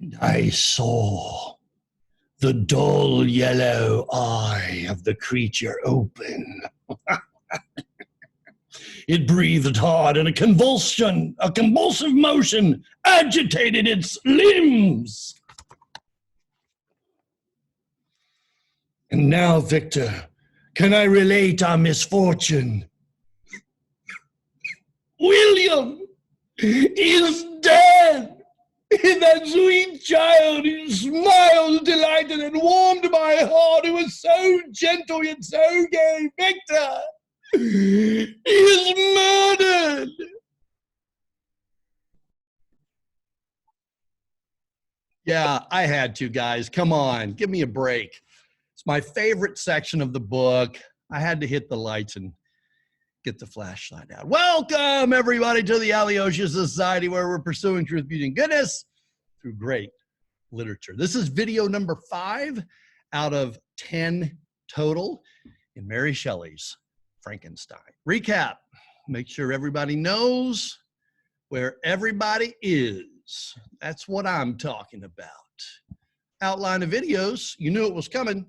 And I saw the dull yellow eye of the creature open. It breathed hard, and a convulsive motion agitated its limbs. And now, Victor, can I relate our misfortune? William is dead. That sweet child who smiled, delighted, and warmed my heart, who was so gentle yet so gay, Victor, is murdered. Yeah, I had to, guys. Come on, give me a break. It's my favorite section of the book. I had to hit the lights and get the flashlight out. Welcome, everybody, to the Alyosha Society, where we're pursuing truth, beauty, and goodness through great literature. This is video number 5 out of 10 total in Mary Shelley's Frankenstein. Recap. Make sure everybody knows where everybody is. That's what I'm talking about. Outline of videos. You knew it was coming.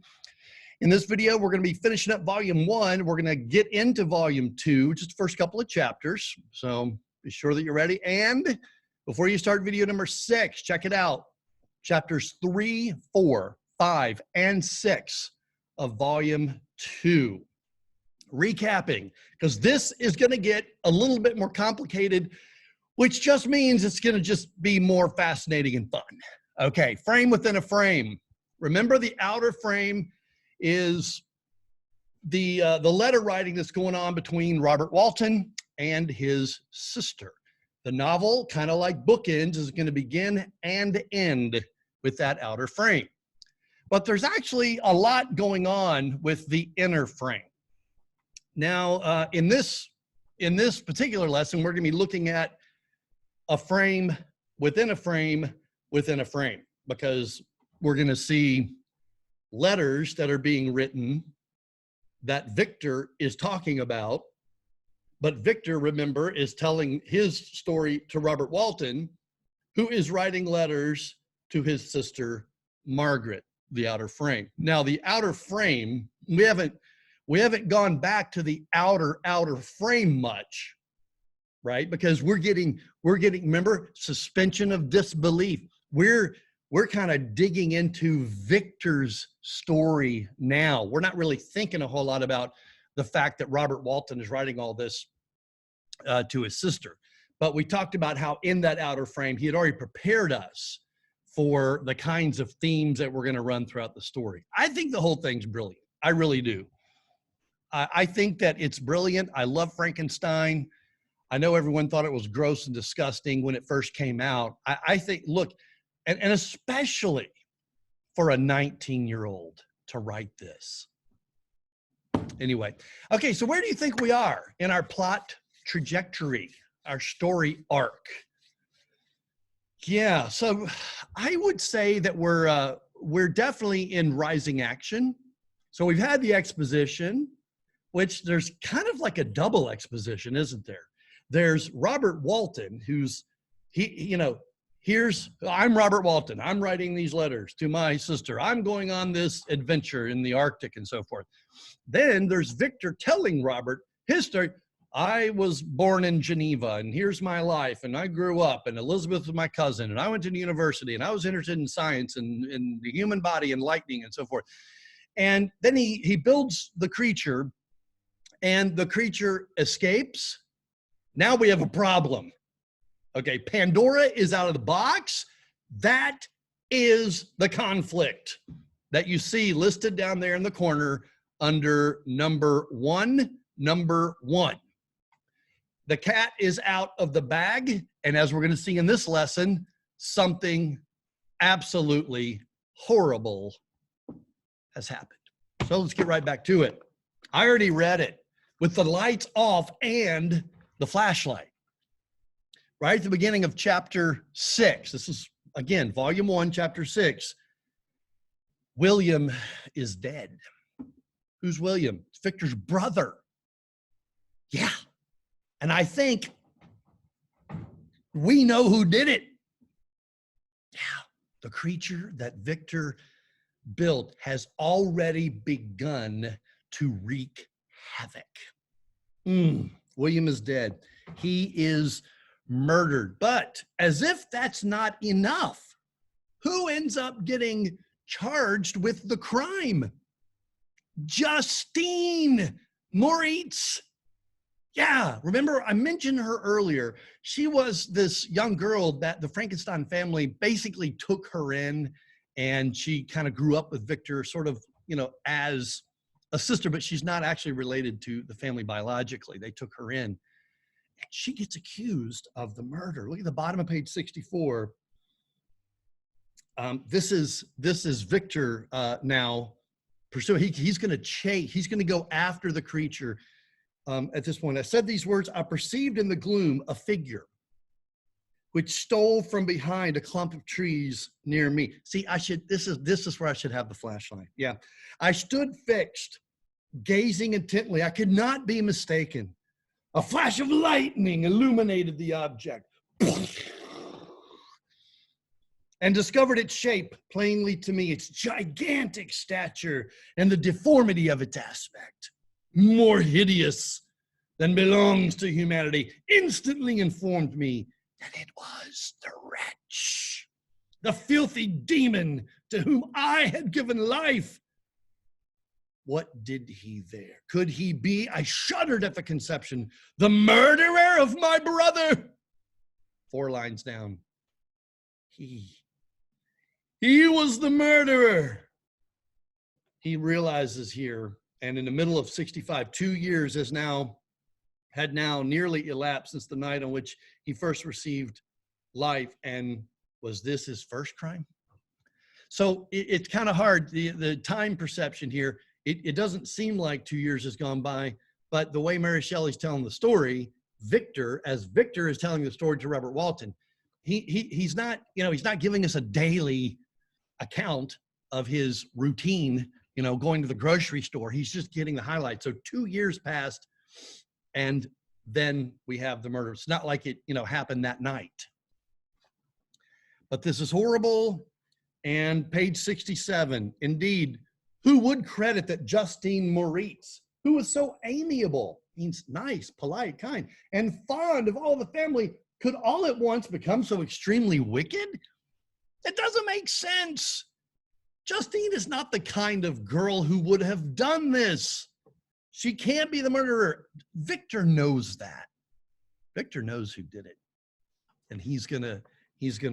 In this video, we're going to be finishing up volume 1. We're going to get into volume 2, just the first couple of chapters. So be sure that you're ready. And before you start video number 6, check it out. Chapters 3, 4, 5, and 6 of volume 2. Recapping, because this is going to get a little bit more complicated, which just means it's going to just be more fascinating and fun. Okay, frame within a frame. Remember, the outer frame is the letter writing that's going on between Robert Walton and his sister. The novel, kind of like bookends, is going to begin and end with that outer frame. But there's actually a lot going on with the inner frame. Now, in this particular lesson, we're going to be looking at a frame within a frame within a frame, because we're going to see letters that are being written that Victor is talking about. But Victor, remember, is telling his story to Robert Walton, who is writing letters to his sister, Margaret, the outer frame. Now, the outer frame, we haven't gone back to the outer frame much, right? Because we're getting, remember, suspension of disbelief. We're kind of digging into Victor's story now. We're not really thinking a whole lot about the fact that Robert Walton is writing all this to his sister. But we talked about how in that outer frame, he had already prepared us for the kinds of themes that we're going to run throughout the story. I think the whole thing's brilliant. I really do. I think that it's brilliant. I love Frankenstein. I know everyone thought it was gross and disgusting when it first came out. I think, look, and especially for a 19-year-old to write this. Anyway, okay, so where do you think we are in our plot trajectory, our story arc? Yeah, so I would say that we're definitely in rising action. So we've had the exposition, which there's kind of like a double exposition, isn't there? There's Robert Walton, who's, I'm Robert Walton. I'm writing these letters to my sister. I'm going on this adventure in the Arctic and so forth. Then there's Victor telling Robert his story. I was born in Geneva, and here's my life, and I grew up, and Elizabeth was my cousin, and I went to university, and I was interested in science and in the human body and lightning and so forth. And then he builds the creature, and the creature escapes. Now we have a problem. Okay, Pandora is out of the box. That is the conflict that you see listed down there in the corner under number 1. The cat is out of the bag, and as we're going to see in this lesson, something absolutely horrible has happened. So let's get right back to it. I already read it with the lights off and the flashlight. Right at the beginning of chapter 6. This is, again, volume 1, chapter 6. William is dead. Who's William? It's Victor's brother. Yeah. And I think we know who did it. Yeah. The creature that Victor built has already begun to wreak havoc. William is dead. He is murdered. But as if that's not enough, who ends up getting charged with the crime? Justine Moritz. Yeah, remember I mentioned her earlier. She was this young girl that the Frankenstein family basically took her in, and she kind of grew up with Victor sort of, as a sister, but she's not actually related to the family biologically. They took her in. And she gets accused of the murder. Look at the bottom of page 64. This is Victor now pursuing. He's going to chase. He's going to go after the creature. At this point, I said these words: I perceived in the gloom a figure which stole from behind a clump of trees near me. See, this is where I should have the flashlight. Yeah. I stood fixed, gazing intently. I could not be mistaken. A flash of lightning illuminated the object and discovered its shape plainly to me, its gigantic stature and the deformity of its aspect, more hideous than belongs to humanity, instantly informed me that it was the wretch, the filthy demon to whom I had given life. What did he there? Could he be, I shuddered at the conception, the murderer of my brother? 4 lines down. He was the murderer. He realizes here, and in the middle of 65, 2 years had now nearly elapsed since the night on which he first received life. And was this his first crime? So it's kind of hard, the time perception here. It doesn't seem like 2 years has gone by, but the way Mary Shelley's telling the story, Victor is telling the story to Robert Walton, he's not giving us a daily account of his routine, going to the grocery store. He's just getting the highlights. So 2 years passed, and then we have the murder. It's not like it, happened that night. But this is horrible. And page 67, indeed, who would credit that Justine Moritz, who was so amiable, means nice, polite, kind, and fond of all the family, could all at once become so extremely wicked? It doesn't make sense. Justine is not the kind of girl who would have done this. She can't be the murderer. Victor knows that. Victor knows who did it. And he's gonna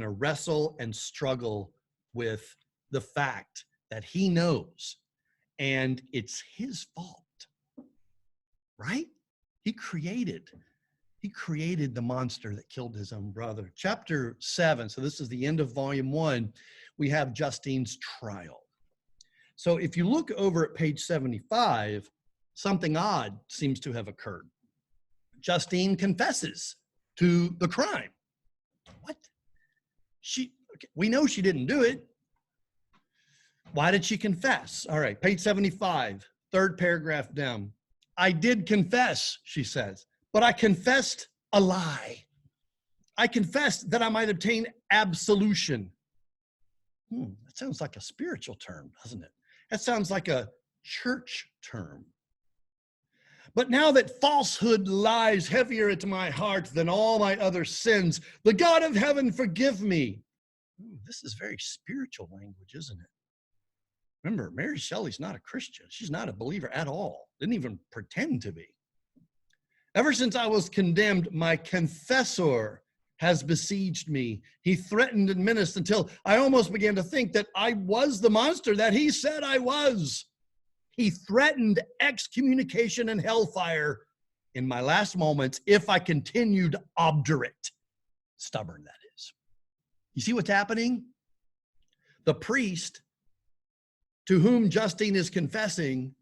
wrestle and struggle with the fact that he knows, and it's his fault, right? He created the monster that killed his own brother. Chapter 7, so this is the end of volume 1, we have Justine's trial. So if you look over at page 75, something odd seems to have occurred. Justine confesses to the crime. What? We know she didn't do it. Why did she confess? All right, page 75, 3rd paragraph down. I did confess, she says, but I confessed a lie. I confessed that I might obtain absolution. That sounds like a spiritual term, doesn't it? That sounds like a church term. But now that falsehood lies heavier into my heart than all my other sins, the God of heaven forgive me. This is very spiritual language, isn't it? Remember, Mary Shelley's not a Christian. She's not a believer at all. Didn't even pretend to be. Ever since I was condemned, my confessor has besieged me. He threatened and menaced until I almost began to think that I was the monster that he said I was. He threatened excommunication and hellfire in my last moments if I continued obdurate. Stubborn, that is. You see what's happening? The priest to whom Justine is confessing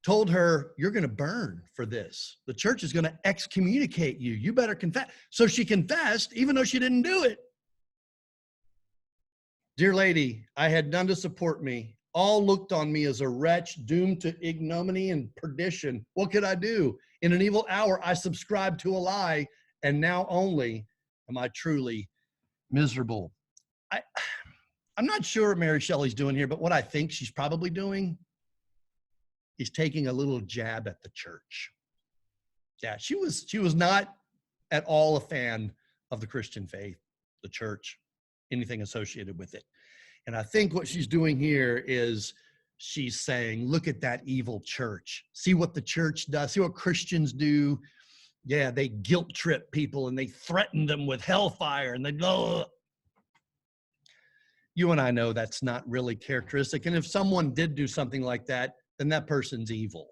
told her, you're going to burn for this. The church is going to excommunicate you. You better confess. So she confessed, even though she didn't do it. Dear lady, I had none to support me. All looked on me as a wretch doomed to ignominy and perdition. What could I do? In an evil hour, I subscribed to a lie, and now only am I truly miserable. I'm not sure what Mary Shelley's doing here, but what I think she's probably doing is taking a little jab at the church. Yeah, she was not at all a fan of the Christian faith, the church, anything associated with it. And I think what she's doing here is she's saying, look at that evil church. See what the church does. See what Christians do. Yeah, they guilt trip people and they threaten them with hellfire and they go. You and I know that's not really characteristic. And if someone did do something like that, then that person's evil.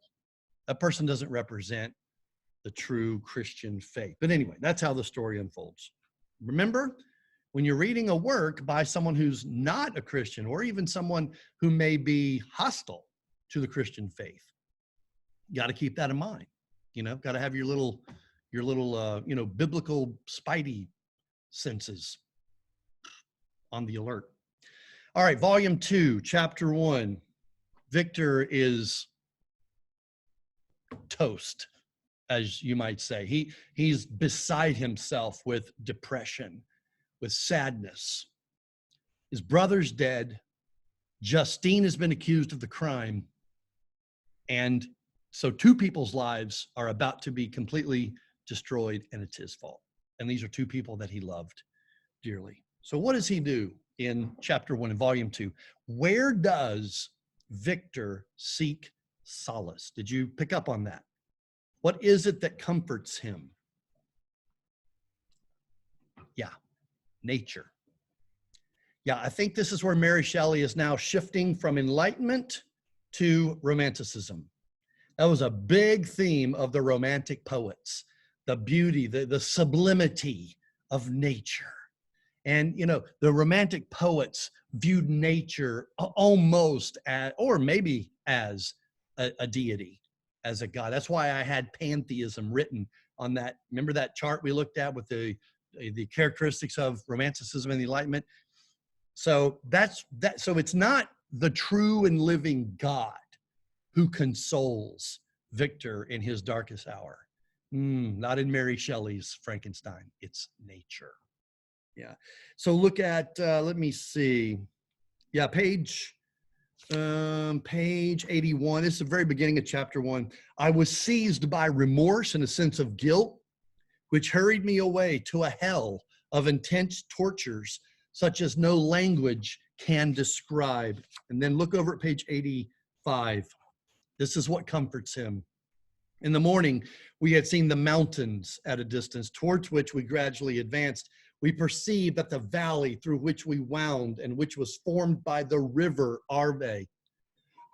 That person doesn't represent the true Christian faith. But anyway, that's how the story unfolds. Remember, when you're reading a work by someone who's not a Christian or even someone who may be hostile to the Christian faith, you got to keep that in mind. You know, got to have your little biblical spidey senses on the alert. All right, volume 2, chapter 1. Victor is toast, as you might say. He's beside himself with depression, with sadness. His brother's dead. Justine has been accused of the crime. And so 2 people's lives are about to be completely destroyed, and it's his fault. And these are 2 people that he loved dearly. So what does he do in chapter 1 in volume 2? Where does Victor seek solace? Did you pick up on that? What is it that comforts him? Yeah, nature. Yeah, I think this is where Mary Shelley is now shifting from enlightenment to romanticism. That was a big theme of the Romantic poets, the beauty, the sublimity of nature. And, you know, the Romantic poets viewed nature almost as, or maybe as a deity, as a god. That's why I had pantheism written on that. Remember that chart we looked at with the characteristics of Romanticism and the Enlightenment? So that's that. So it's not the true and living God who consoles Victor in his darkest hour. Not in Mary Shelley's Frankenstein. It's nature. Yeah. So look at, let me see. Yeah, page 81. This is the very beginning of chapter 1. I was seized by remorse and a sense of guilt, which hurried me away to a hell of intense tortures, such as no language can describe. And then look over at page 85. This is what comforts him. In the morning, we had seen the mountains at a distance, towards which we gradually advanced. We perceived that the valley through which we wound and which was formed by the river Arve,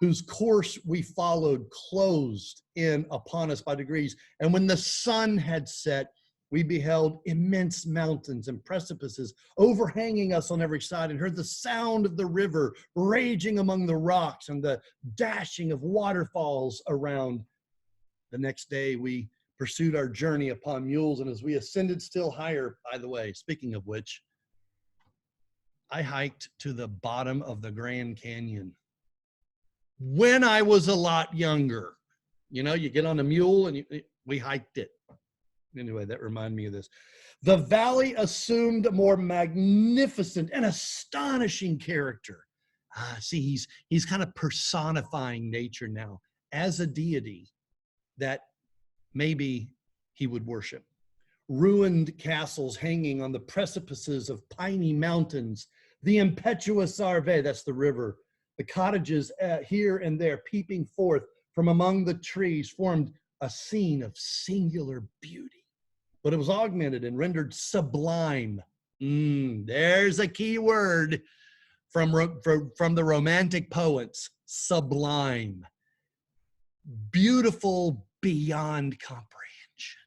whose course we followed, closed in upon us by degrees. And when the sun had set, we beheld immense mountains and precipices overhanging us on every side, and heard the sound of the river raging among the rocks and the dashing of waterfalls around. The next day we pursued our journey upon mules, and as we ascended still higher, by the way, speaking of which, I hiked to the bottom of the Grand Canyon when I was a lot younger. You know, you get on a mule and we hiked it. Anyway, that reminded me of this. The valley assumed a more magnificent and astonishing character. See, he's kind of personifying nature now as a deity that maybe he would worship. Ruined castles hanging on the precipices of piney mountains, the impetuous Arve, that's the river, the cottages here and there peeping forth from among the trees formed a scene of singular beauty. But it was augmented and rendered sublime. There's a key word from the Romantic poets, sublime. Beautiful beyond comprehension.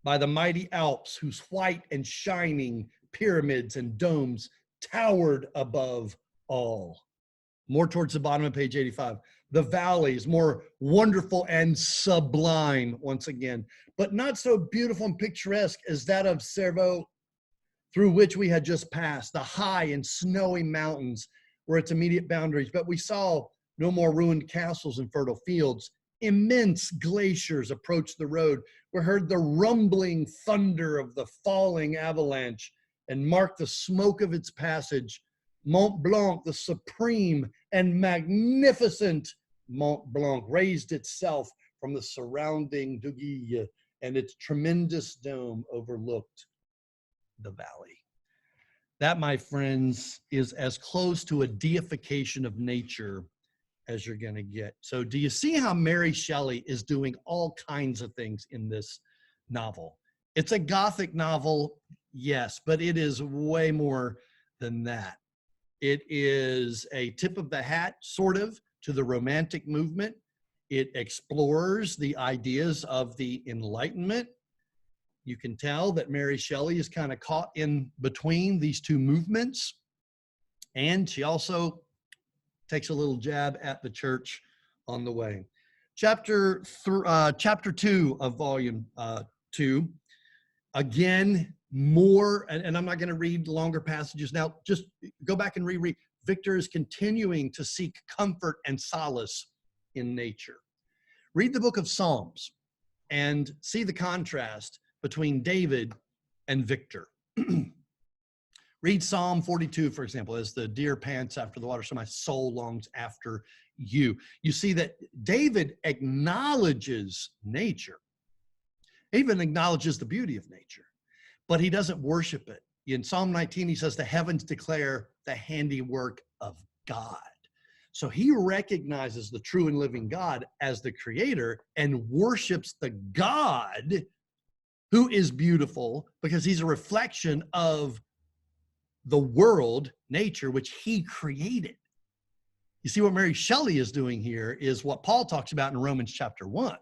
By the mighty Alps, whose white and shining pyramids and domes towered above all. More towards the bottom of page 85. The valleys, more wonderful and sublime, once again, but not so beautiful and picturesque as that of Cerveau, through which we had just passed. The high and snowy mountains were its immediate boundaries, but we saw no more ruined castles and fertile fields. Immense glaciers approached the road. We heard the rumbling thunder of the falling avalanche, and marked the smoke of its passage. Mont Blanc, the supreme and magnificent Mont Blanc, raised itself from the surrounding Douguille, and its tremendous dome overlooked the valley. That, my friends, is as close to a deification of nature as you're going to get. So do you see how Mary Shelley is doing all kinds of things in this novel? It's a Gothic novel, yes, but it is way more than that. It is a tip of the hat, sort of, to the Romantic movement. It explores the ideas of the Enlightenment. You can tell that Mary Shelley is kind of caught in between these two movements. And she also takes a little jab at the church on the way. Chapter 2 of volume 2, again, more, and I'm not going to read longer passages now, just go back and reread. Victor is continuing to seek comfort and solace in nature. Read the book of Psalms and see the contrast between David and Victor. Read Psalm 42, for example, as the deer pants after the water, so my soul longs after you. You see that David acknowledges nature, even acknowledges the beauty of nature, but he doesn't worship it. In Psalm 19, he says, the heavens declare the handiwork of God. So he recognizes the true and living God as the creator and worships the God who is beautiful because he's a reflection of the world, nature, which he created. You see, what Mary Shelley is doing here is what Paul talks about in Romans chapter 1,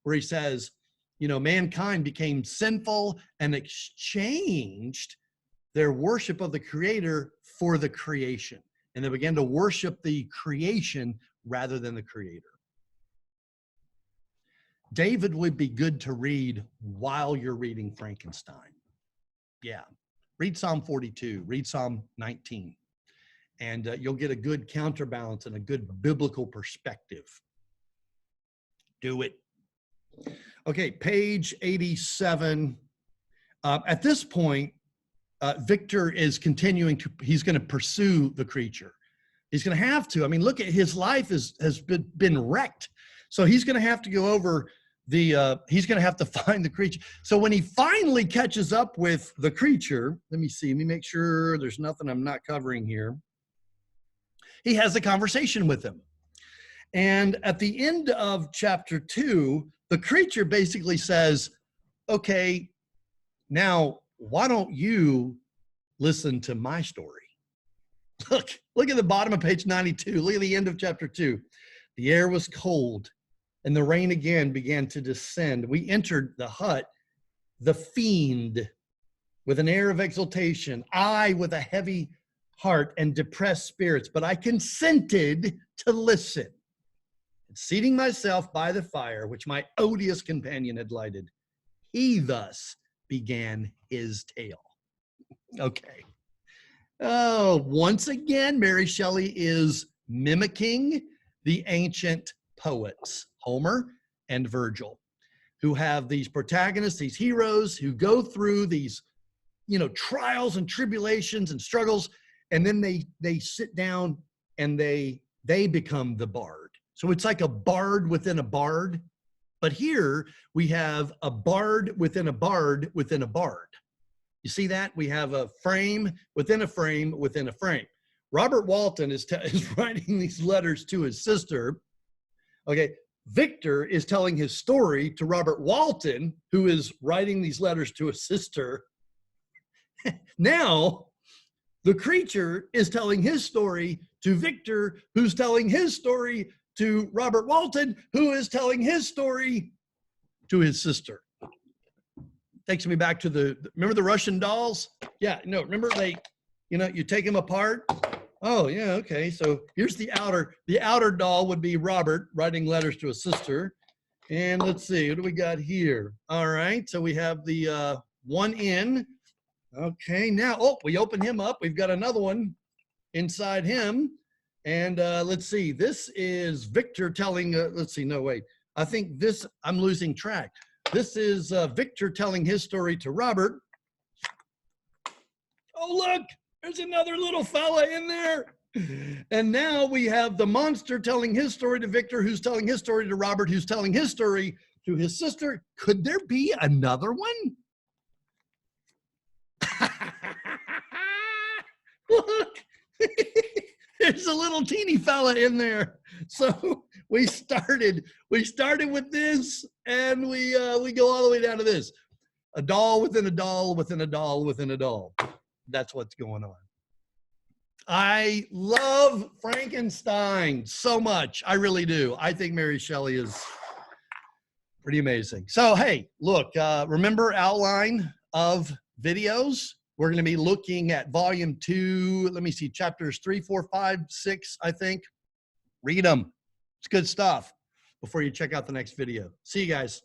where he says, you know, mankind became sinful and exchanged their worship of the creator for the creation. And they began to worship the creation rather than the creator. David would be good to read while you're reading Frankenstein. Yeah. Read Psalm 42, read Psalm 19, and you'll get a good counterbalance and a good biblical perspective. Do it. Okay, page 87. At this point, Victor is continuing to, he's going to pursue the creature. He's going to have to. I mean, look at his life has been wrecked. So he's going to have to go over he's going to have to find the creature. So when he finally catches up with the creature, let me make sure there's nothing I'm not covering here. He has a conversation with him. And at the end of chapter 2, the creature basically says, okay, now why don't you listen to my story? Look at the bottom of page 92. Look at the end of chapter 2. The air was cold, and the rain again began to descend. We entered the hut, the fiend with an air of exultation, I with a heavy heart and depressed spirits, but I consented to listen. And seating myself by the fire, which my odious companion had lighted, he thus began his tale. Okay. Oh, once again, Mary Shelley is mimicking the ancient poets, Homer and Virgil, who have these protagonists, these heroes who go through these, trials and tribulations and struggles, and then they sit down and they become the bard. So it's like a bard within a bard, but here we have a bard within a bard within a bard. You see that? We have a frame within a frame within a frame. Robert Walton is writing these letters to his sister. Okay, Victor is telling his story to Robert Walton, who is writing these letters to his sister. Now, the creature is telling his story to Victor, who's telling his story to Robert Walton, who is telling his story to his sister. Takes me back to remember the Russian dolls? Yeah, no, remember you take them apart. Oh, yeah, okay. So here's the outer doll would be Robert writing letters to a sister. And let's see, what do we got here? All right, so we have the one in. Okay, now, we open him up. We've got another one inside him. And let's see, this is Victor telling, I think I'm losing track. This is Victor telling his story to Robert. Oh, look, there's another little fella in there. And now we have the monster telling his story to Victor, who's telling his story to Robert, who's telling his story to his sister. Could there be another one? Look, there's a little teeny fella in there. So we started with this, and we go all the way down to this. A doll within a doll within a doll within a doll. That's what's going on. I love Frankenstein so much. I really do. I think Mary Shelley is pretty amazing. So, hey, look, remember outline of videos? We're going to be looking at volume 2. Let me see, chapters 3, 4, 5, 6, I think. Read them. It's good stuff before you check out the next video. See you guys.